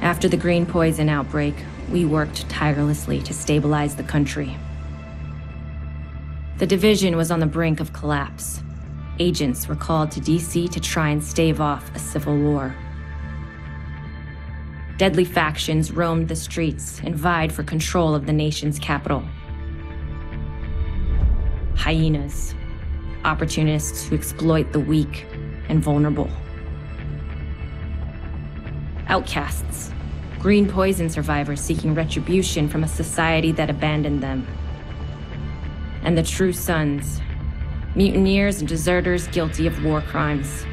After the green poison outbreak, we worked tirelessly to stabilize the country. The division was on the brink of collapse. Agents were called to DC to try and stave off a civil war. Deadly factions roamed the streets and vied for control of the nation's capital. Hyenas, opportunists who exploit the weak and vulnerable. Outcasts, green poison survivors seeking retribution from a society that abandoned them. And the true sons, mutineers and deserters guilty of war crimes.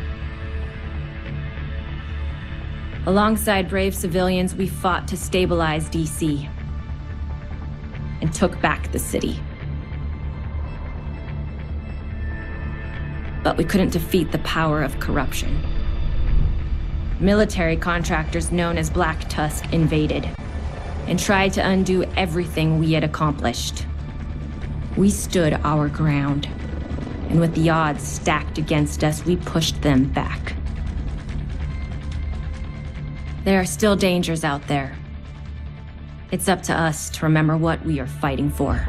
Alongside brave civilians, we fought to stabilize DC and took back the city. But we couldn't defeat the power of corruption. Military contractors known as Black Tusk invaded and tried to undo everything we had accomplished. We stood our ground, and with the odds stacked against us, we pushed them back. There are still dangers out there. It's up to us to remember what we are fighting for.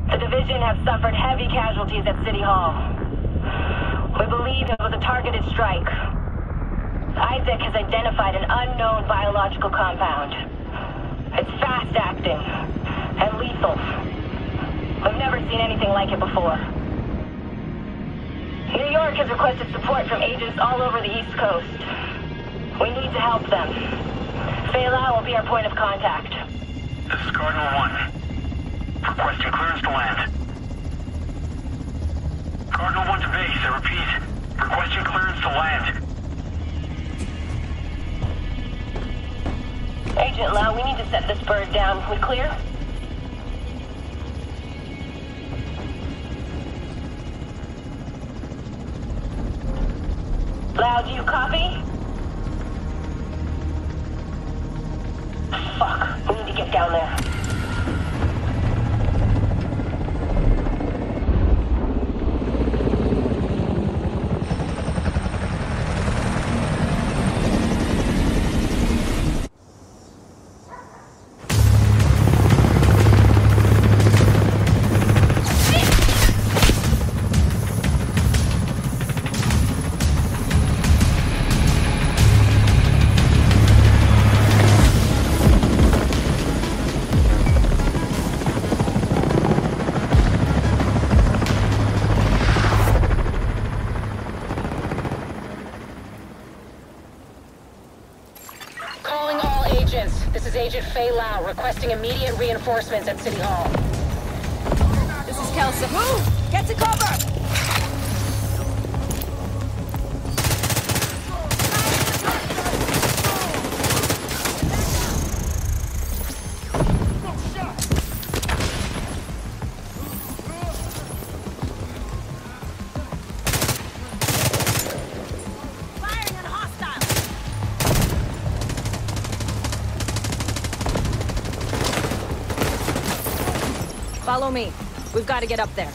The division have suffered heavy casualties at City Hall. We believe it was a targeted strike. Isaac has identified an unknown biological compound. It's fast-acting and lethal. We've never seen anything like it before. New York has requested support from agents all over the East Coast. We need to help them. Fela will be our point of contact. This is Cardinal 1. Requesting clearance to land. Cardinal 1 to base, I repeat. Requesting clearance to land. Agent Lau, we need to set this bird down. We clear? Lau, do you copy? Fuck, we need to get down there. This is Agent Faye Lau, requesting immediate reinforcements at City Hall. This is Kelsa. Move! Get to cover! Follow me. We've got to get up there.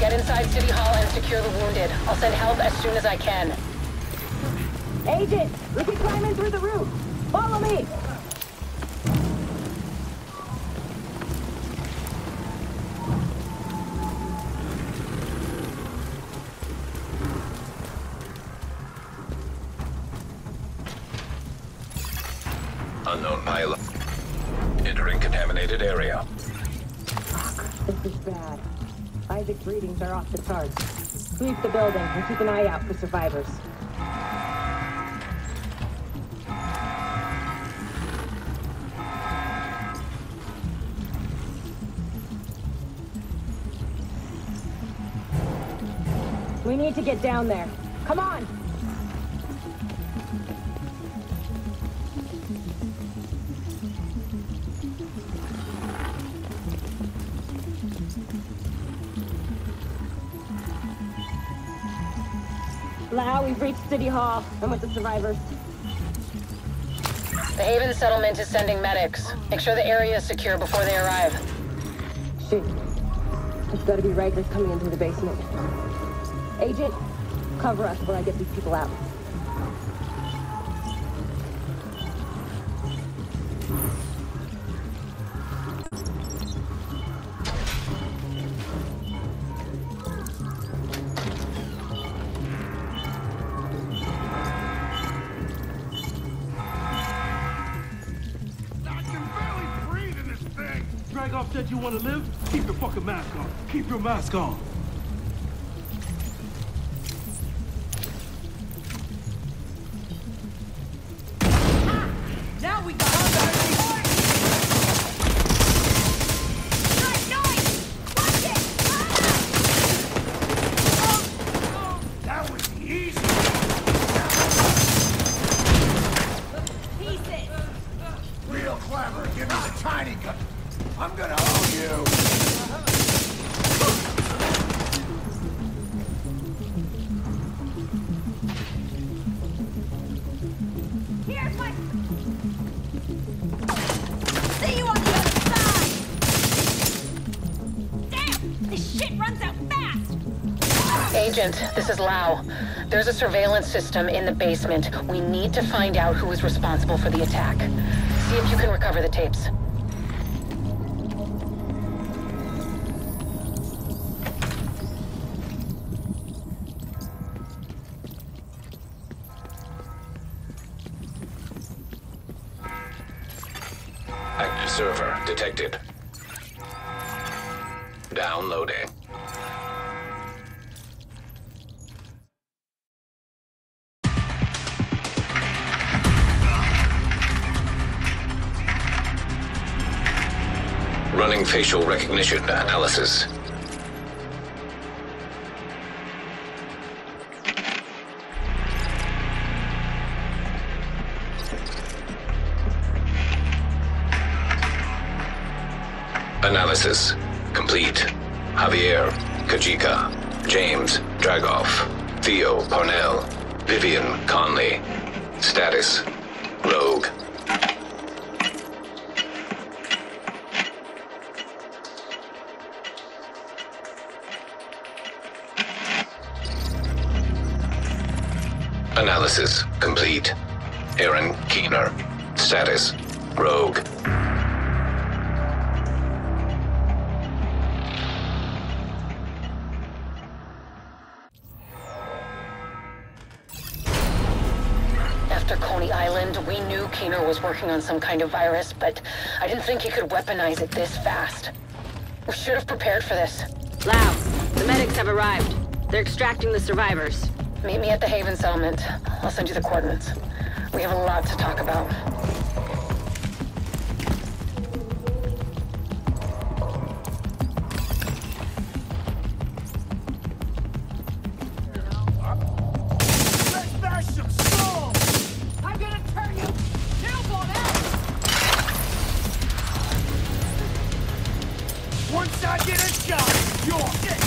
Get inside City Hall and secure the wounded. I'll send help as soon as I can. Agent, we can climb in through the roof. Follow me. Unknown pilot. Entering contaminated area. This is bad. Isaac's readings are off the charts. Sweep the building and keep an eye out for survivors. We need to get down there. Come on! Lau, we've reached City Hall. I'm with the survivors. The Haven settlement is sending medics. Make sure the area is secure before they arrive. Shoot. It's gotta be Rikers coming into the basement. Agent, cover us while I get these people out. Dragoff said you want to live? Keep your fucking mask on. Keep your mask on. Now we got That was easy. pieces. Real clever. Give me the tiny gun. I'm gonna owe you. Here's my... See you on the other side! Damn! This shit runs out fast! Agent, this is Lau. There's a surveillance system in the basement. We need to find out who was responsible for the attack. See if you can recover the tapes. Active server detected. Downloading. Running facial recognition analysis. Analysis complete. Javier, Kajika, James, Dragoff, Theo, Parnell, Vivian, Conley. Status, Rogue. Analysis complete. Aaron Keener. Status, Rogue. After Coney Island, we knew Keener was working on some kind of virus, but I didn't think he could weaponize it this fast. We should have prepared for this. Lau, the medics have arrived. They're extracting the survivors. Meet me at the Haven settlement. I'll send you the coordinates. We have a lot to talk about. Let's smash some skulls. I'm gonna turn you! Shields on out! Once I get a shot, you're dead.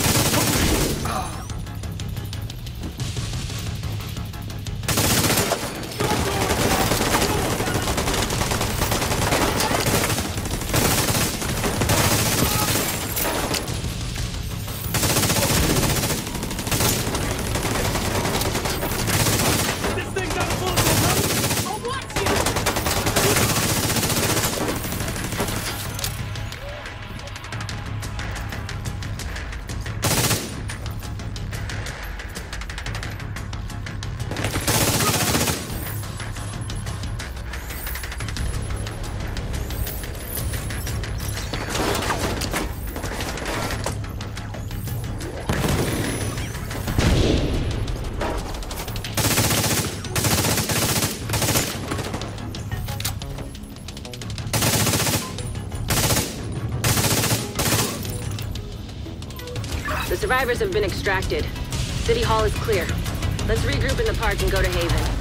survivors have been extracted. City Hall is clear. Let's regroup in the park and go to Haven.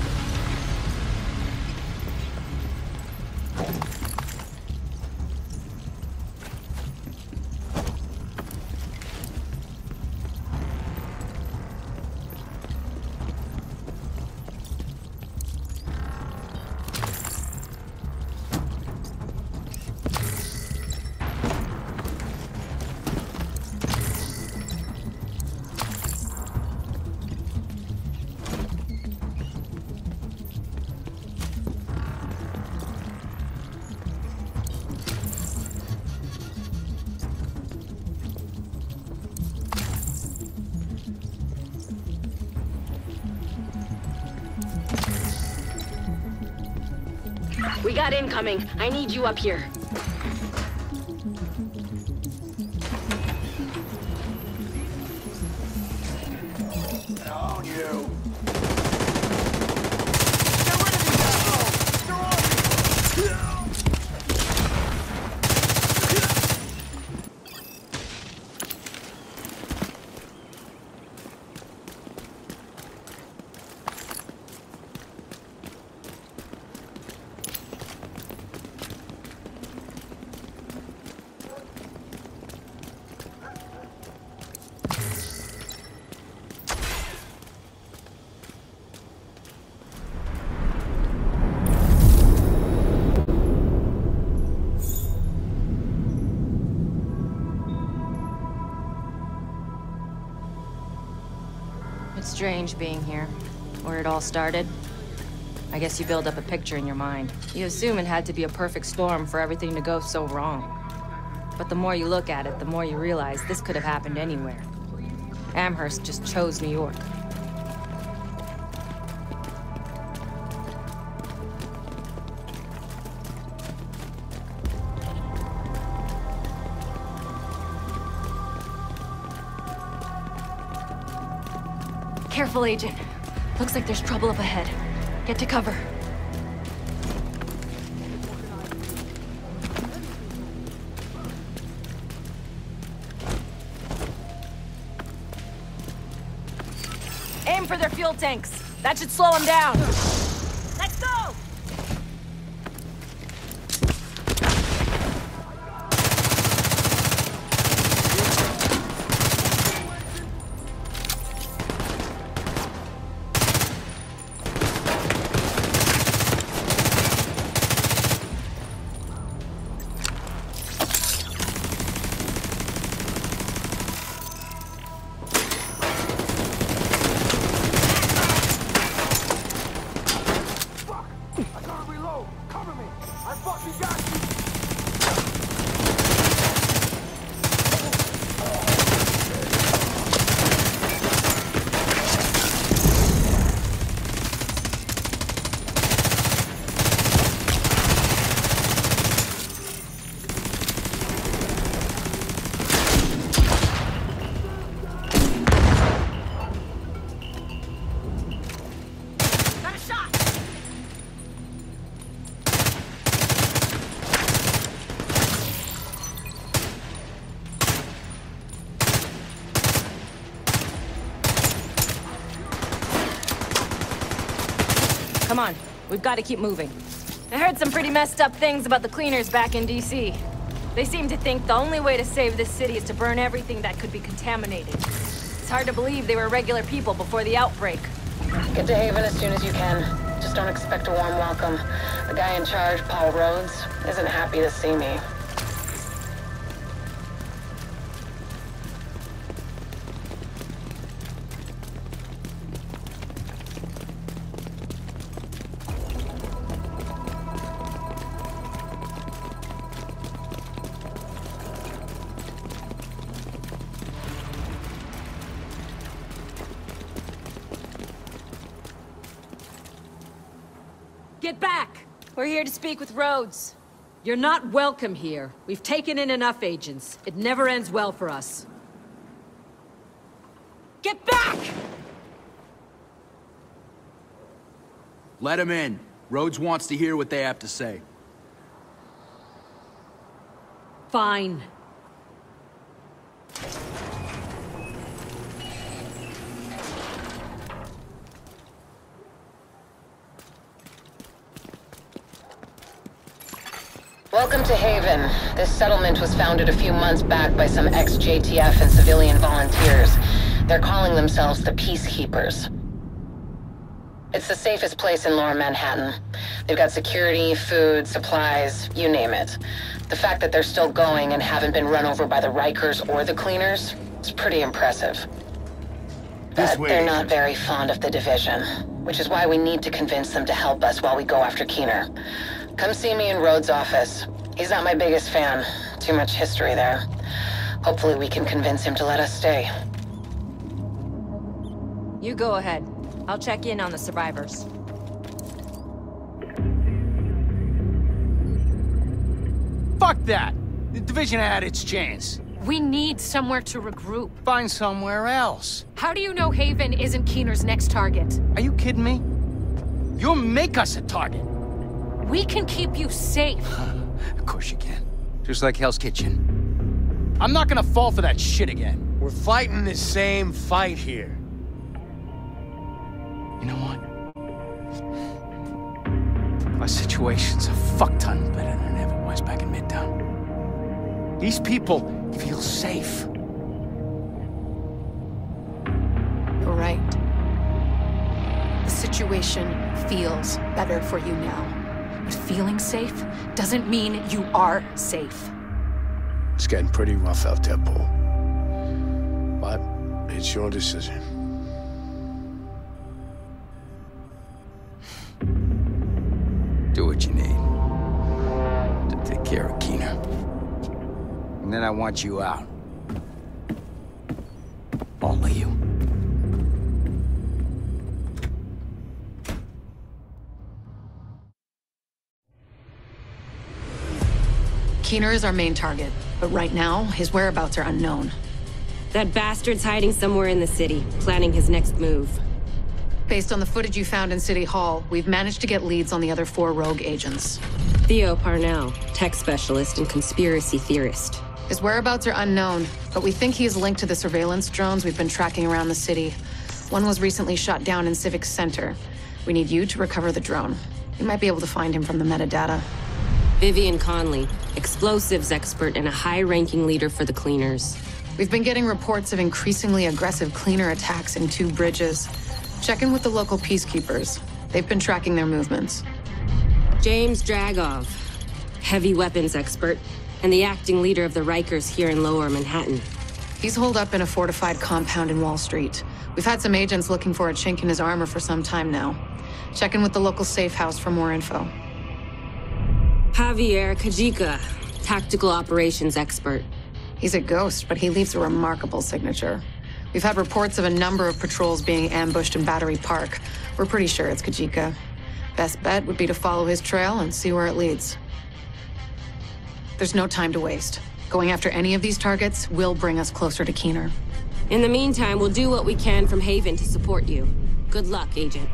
We got incoming. I need you up here. On you. It's strange being here, where it all started. I guess you build up a picture in your mind. You assume it had to be a perfect storm for everything to go so wrong. But the more you look at it, the more you realize this could have happened anywhere. Amherst just chose New York. Careful, Agent. Looks like there's trouble up ahead. Get to cover. Aim for their fuel tanks. That should slow them down. Let's go! Come on, we've got to keep moving. I heard some pretty messed up things about the cleaners back in DC. They seem to think the only way to save this city is to burn everything that could be contaminated. It's hard to believe they were regular people before the outbreak. Get to Haven as soon as you can. Just don't expect a warm welcome. The guy in charge, Paul Rhodes, isn't happy to see me. Get back! We're here to speak with Rhodes. You're not welcome here. We've taken in enough agents. It never ends well for us. Get back! Let him in. Rhodes wants to hear what they have to say. Fine. Welcome to Haven. This settlement was founded a few months back by some ex-JTF and civilian volunteers. They're calling themselves the Peacekeepers. It's the safest place in Lower Manhattan. They've got security, food, supplies, you name it. The fact that they're still going and haven't been run over by the Rikers or the Cleaners is pretty impressive. But they're not very fond of the Division, which is why we need to convince them to help us while we go after Keener. Come see me in Rhodes' office. He's not my biggest fan. Too much history there. Hopefully we can convince him to let us stay. You go ahead. I'll check in on the survivors. Fuck that! The Division had its chance. We need somewhere to regroup. Find somewhere else. How do you know Haven isn't Keener's next target? Are you kidding me? You'll make us a target. We can keep you safe. Of course you can. Just like Hell's Kitchen. I'm not gonna fall for that shit again. We're fighting the same fight here. You know what? Our situation's a fuck-ton better than it ever was back in Midtown. These people feel safe. You're right. The situation feels better for you now. But feeling safe doesn't mean you are safe. It's getting pretty rough out there, Paul. But it's your decision. Do what you need to take care of Keener. And then I want you out. All of you. Keener is our main target, but right now, his whereabouts are unknown. That bastard's hiding somewhere in the city, planning his next move. Based on the footage you found in City Hall, we've managed to get leads on the other 4 rogue agents. Theo Parnell, tech specialist and conspiracy theorist. His whereabouts are unknown, but we think he is linked to the surveillance drones we've been tracking around the city. One was recently shot down in Civic Center. We need you to recover the drone. You might be able to find him from the metadata. Vivian Conley, explosives expert and a high-ranking leader for the Cleaners. We've been getting reports of increasingly aggressive Cleaner attacks in 2 bridges. Check in with the local Peacekeepers. They've been tracking their movements. James Dragov, heavy weapons expert, and the acting leader of the Rikers here in Lower Manhattan. He's holed up in a fortified compound in Wall Street. We've had some agents looking for a chink in his armor for some time now. Check in with the local safe house for more info. Javier Kajika, tactical operations expert. He's a ghost, but he leaves a remarkable signature. We've had reports of a number of patrols being ambushed in Battery Park. We're pretty sure it's Kajika. Best bet would be to follow his trail and see where it leads. There's no time to waste. Going after any of these targets will bring us closer to Keener. In the meantime, we'll do what we can from Haven to support you. Good luck, Agent.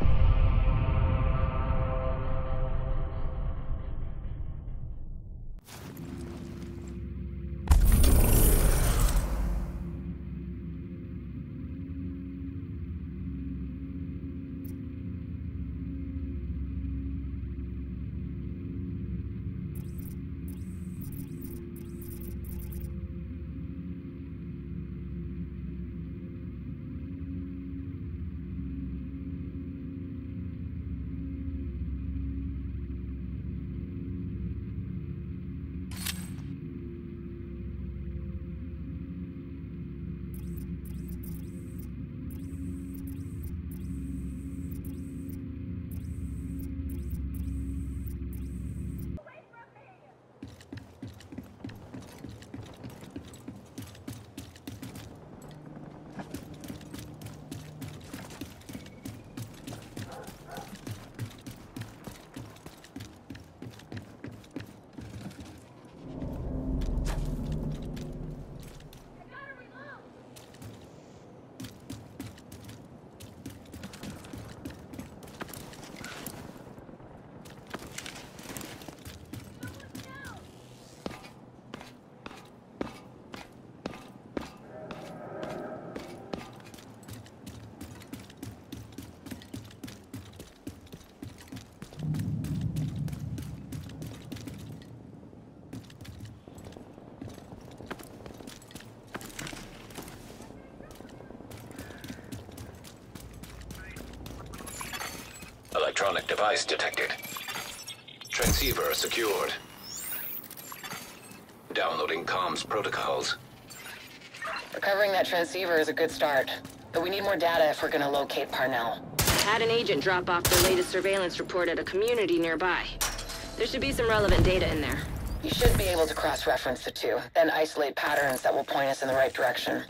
Device detected. Transceiver secured. Downloading comms protocols. Recovering that transceiver is a good start, but we need more data if we're gonna locate Parnell. Had an agent drop off their latest surveillance report at a community nearby. There should be some relevant data in there. You should be able to cross-reference the two, then isolate patterns that will point us in the right direction.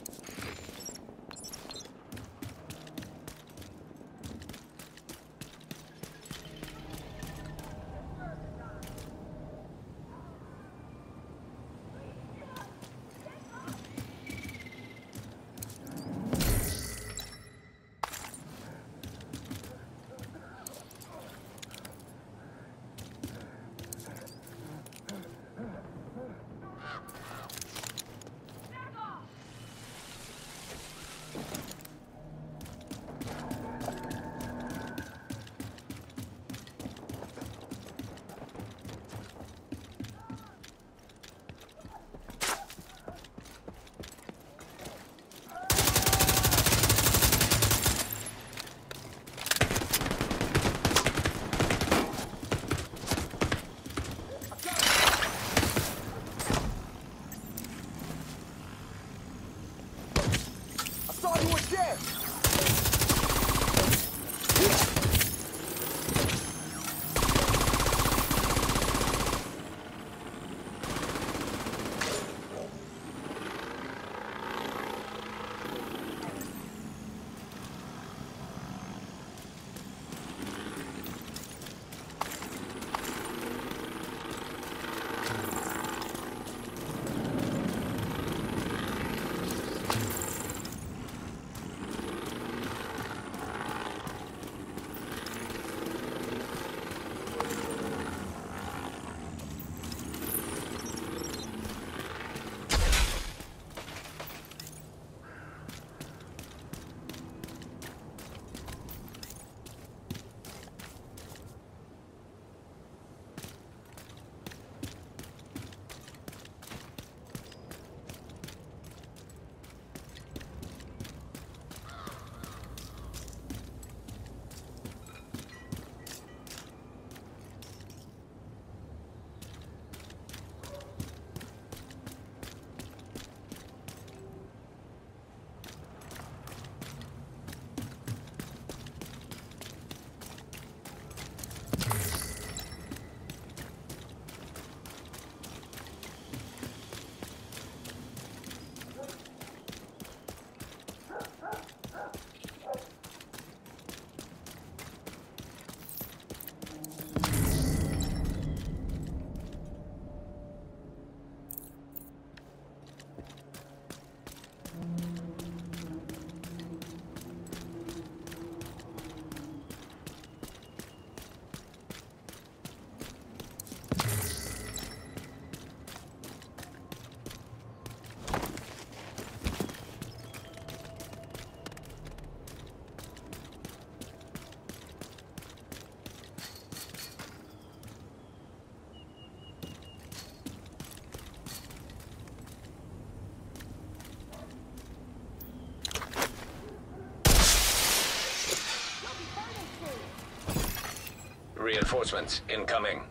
Reinforcements incoming.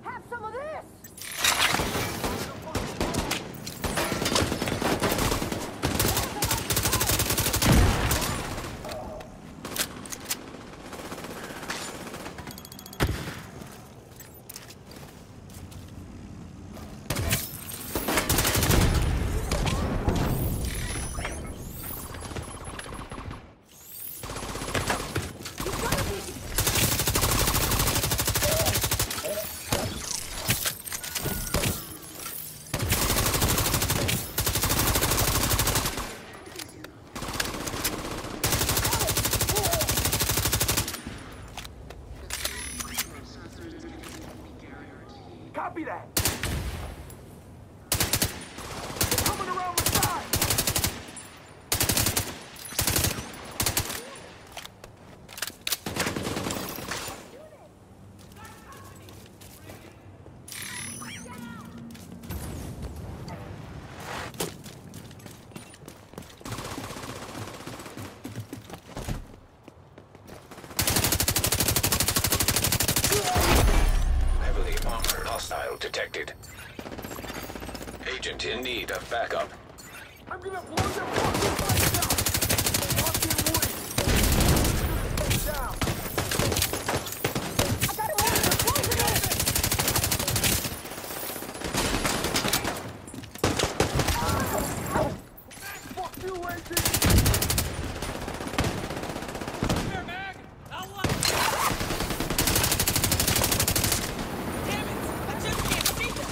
Have some of this! Copy that! They're coming around the side! Agent in need of backup. I'm gonna blow their fucking lights out! Lock in Woody! Down! I got him on! They're closing in! Fuck you, Agent! Here, Mag! I'll watch! Damn it! I just can't see them!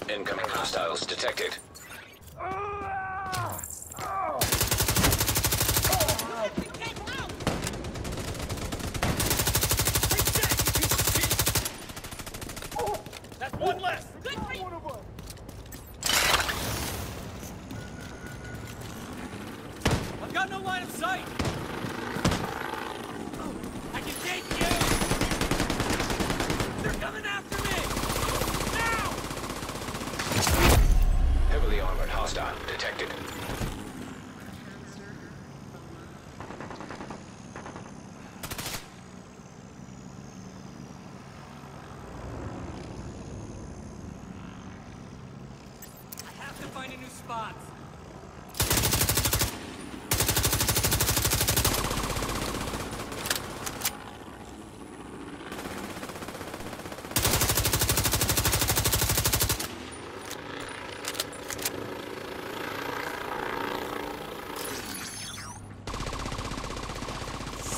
Incoming hostiles detected. That's one less! One of us! I've got no line of sight! I can take you! They're coming after me! Now! Heavily armored hostile detected. I have to find a new spot.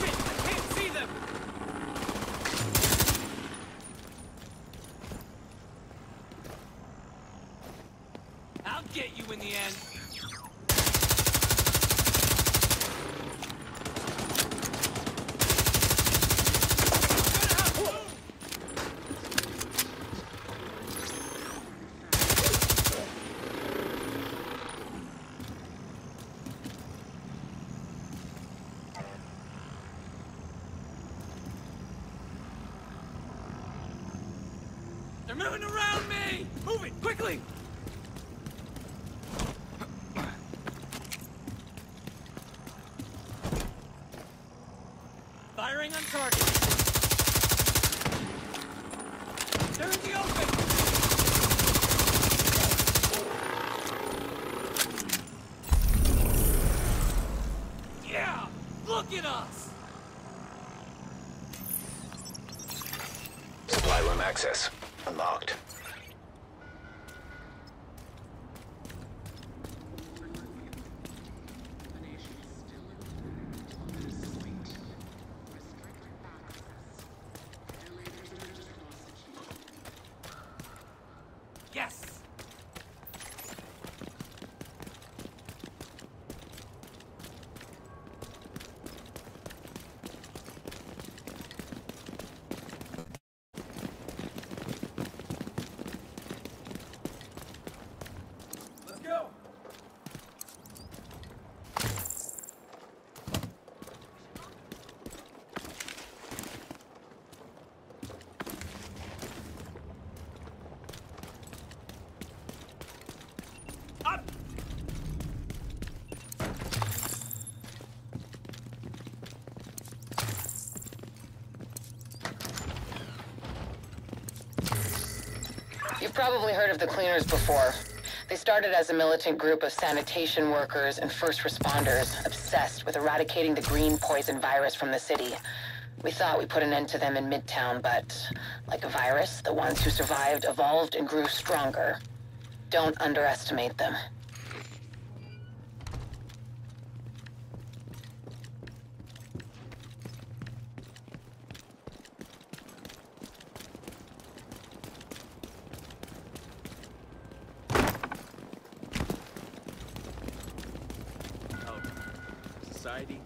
Shit, I can't see them! I'll get you in the end. They're moving around me! Move it, quickly! Firing on target. They're in the open! Yeah! Look at us! Supply room access unlocked. Yes! Let's go! Up! You've probably heard of the Cleaners before. They started as a militant group of sanitation workers and first responders obsessed with eradicating the green poison virus from the city. We thought we put an end to them in Midtown, but like a virus, the ones who survived evolved and grew stronger. Don't underestimate them. Society